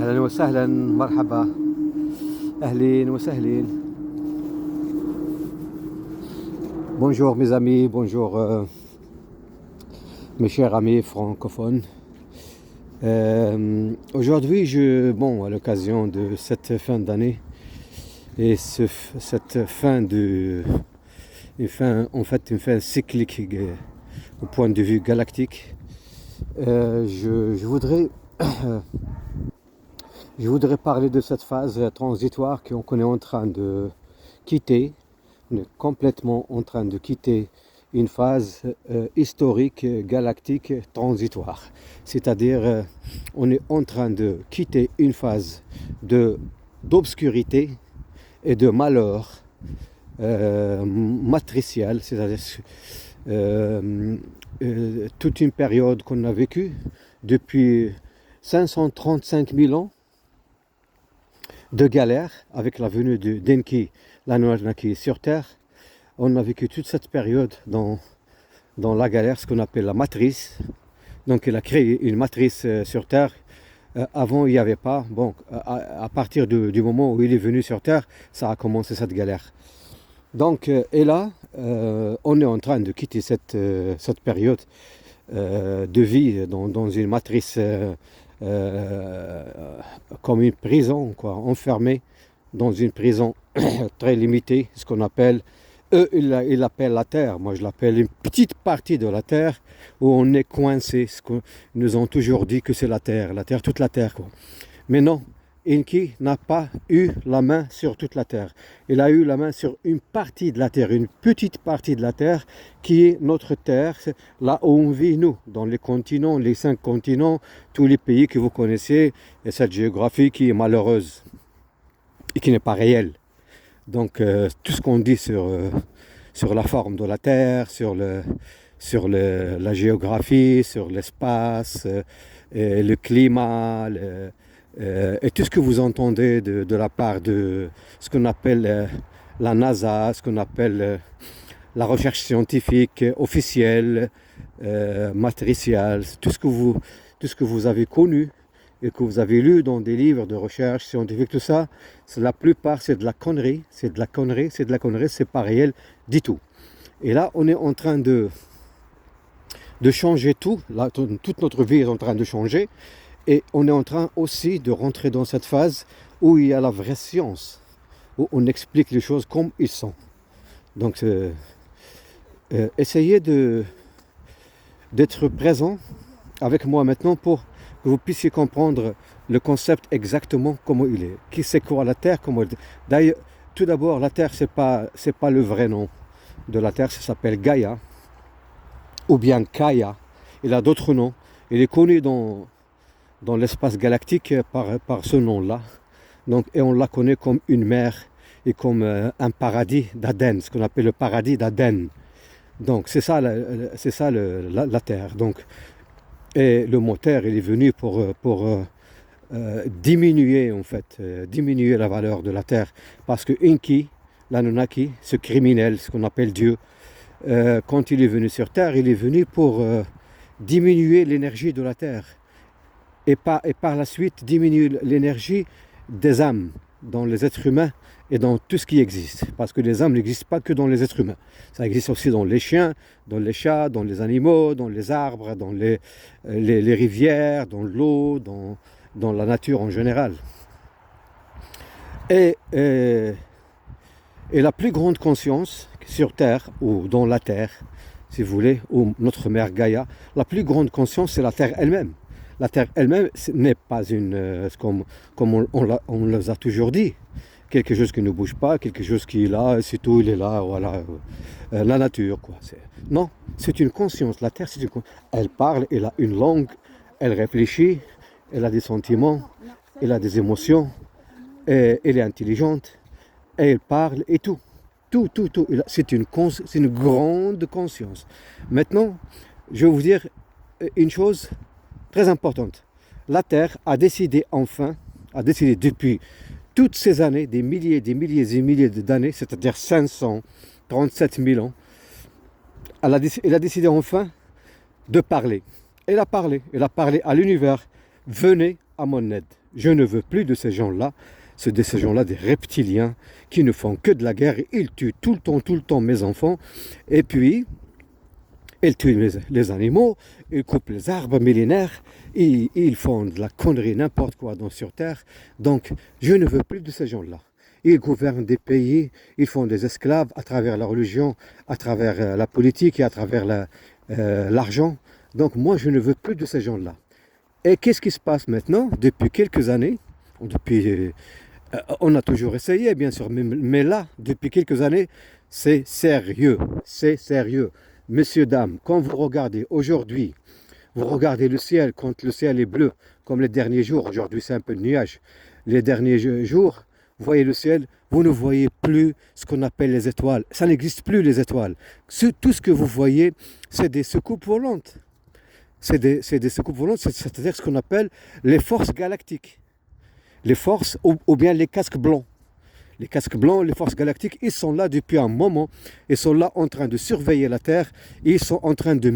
أهلا وسهلا مرحبا أهلين وسهلين. Bonjour mes amis, bonjour mes chers amis francophones. Aujourd'hui, à l'occasion de cette fin d'année et cette fin une fin cyclique au point de vue galactique, je voudrais parler de cette phase transitoire qu'on est en train de quitter. On est complètement en train de quitter une phase historique, galactique, transitoire. C'est-à-dire, on est en train de quitter une phase d'obscurité et de malheur matriciel, c'est-à-dire toute une période qu'on a vécue depuis 535 000 ans de galère avec la venue d'Enki, l'Anunnaki sur Terre. On a vécu toute cette période dans la galère, ce qu'on appelle la matrice. Donc il a créé une matrice sur Terre. Avant il n'y avait pas. Bon, à partir du moment où il est venu sur Terre, ça a commencé cette galère. Donc, et là, on est en train de quitter cette période de vie dans une matrice comme une prison, quoi, enfermé dans une prison très limitée, ce qu'on appelle, ils l'appellent la Terre, moi je l'appelle une petite partie de la Terre où on est coincé, ils nous ont toujours dit que c'est la Terre, toute la Terre, quoi. Mais non, Enki n'a pas eu la main sur toute la Terre, il a eu la main sur une partie de la Terre, une petite partie de la Terre qui est notre Terre, là où on vit nous, dans les continents, les 5 continents, tous les pays que vous connaissez, et cette géographie qui est malheureuse et qui n'est pas réelle. Donc tout ce qu'on dit sur la forme de la Terre, sur la géographie, sur l'espace, et le climat, et tout ce que vous entendez de la part de ce qu'on appelle la NASA, ce qu'on appelle la recherche scientifique officielle, matricielle, tout ce que vous avez connu et que vous avez lu dans des livres de recherche scientifique, tout ça, la plupart c'est de la connerie, c'est pas réel du tout. Et là, on est en train de changer tout, là, toute notre vie est en train de changer, et on est en train aussi de rentrer dans cette phase où il y a la vraie science, où on explique les choses comme ils sont. Donc, essayez d'être présent avec moi maintenant pour que vous puissiez comprendre le concept exactement comment il est. Qui c'est quoi la Terre, comment elle... D'ailleurs, tout d'abord, la Terre, c'est pas le vrai nom de la Terre, ça s'appelle Gaïa, ou bien Kaya. Il a d'autres noms. Il est connu dans l'espace galactique par ce nom-là. Donc, et on la connaît comme une mer et comme un paradis d'Aden, ce qu'on appelle le paradis d'Aden. Donc, c'est ça la Terre. Donc, et le mot terre, il est venu pour diminuer diminuer la valeur de la terre, parce que Enki, l'Anunnaki, ce criminel, ce qu'on appelle Dieu, quand il est venu sur terre, il est venu pour diminuer l'énergie de la terre et par la suite diminuer l'énergie des âmes dans les êtres humains et dans tout ce qui existe, parce que les âmes n'existent pas que dans les êtres humains, ça existe aussi dans les chiens, dans les chats, dans les animaux, dans les arbres, dans les rivières, dans l'eau, dans la nature en général. Et la plus grande conscience sur Terre, ou dans la Terre, si vous voulez, ou notre mère Gaïa, la plus grande conscience, c'est la Terre elle-même. La Terre elle-même n'est pas comme on les a toujours dit, quelque chose qui ne bouge pas, quelque chose qui est là, c'est tout, il est là, voilà, la nature, quoi. Non, c'est une conscience, la Terre, c'est une conscience. Elle parle, elle a une langue, elle réfléchit, elle a des sentiments, elle a des émotions, et elle est intelligente, et elle parle, et tout. Tout. C'est une grande conscience. Maintenant, je vais vous dire une chose très importante. La Terre a décidé depuis toutes ces années, des milliers d'années, c'est-à-dire 537 000 ans, elle a décidé enfin de parler. Elle a parlé à l'univers. Venez à mon aide. Je ne veux plus de ces gens-là. C'est de ces gens-là, des reptiliens, qui ne font que de la guerre. Ils tuent tout le temps mes enfants. Et puis, ils tuent les animaux, ils coupent les arbres millénaires, ils font de la connerie, n'importe quoi sur Terre. Donc, je ne veux plus de ces gens-là. Ils gouvernent des pays, ils font des esclaves à travers la religion, à travers la politique et à travers l'argent. Donc, moi, je ne veux plus de ces gens-là. Et qu'est-ce qui se passe maintenant? Depuis quelques années, on a toujours essayé, bien sûr, mais là, depuis quelques années, c'est sérieux. C'est sérieux. Messieurs, dames, quand vous regardez aujourd'hui, vous regardez le ciel, quand le ciel est bleu, comme les derniers jours, aujourd'hui c'est un peu de nuage, les derniers jours, vous voyez le ciel, vous ne voyez plus ce qu'on appelle les étoiles. Ça n'existe plus les étoiles. Tout ce que vous voyez, c'est des soucoupes volantes. C'est des soucoupes volantes, c'est-à-dire ce qu'on appelle les forces galactiques. Les forces ou bien les casques blancs. Les casques blancs, les forces galactiques, ils sont là depuis un moment. Ils sont là en train de surveiller la Terre. Ils sont en train de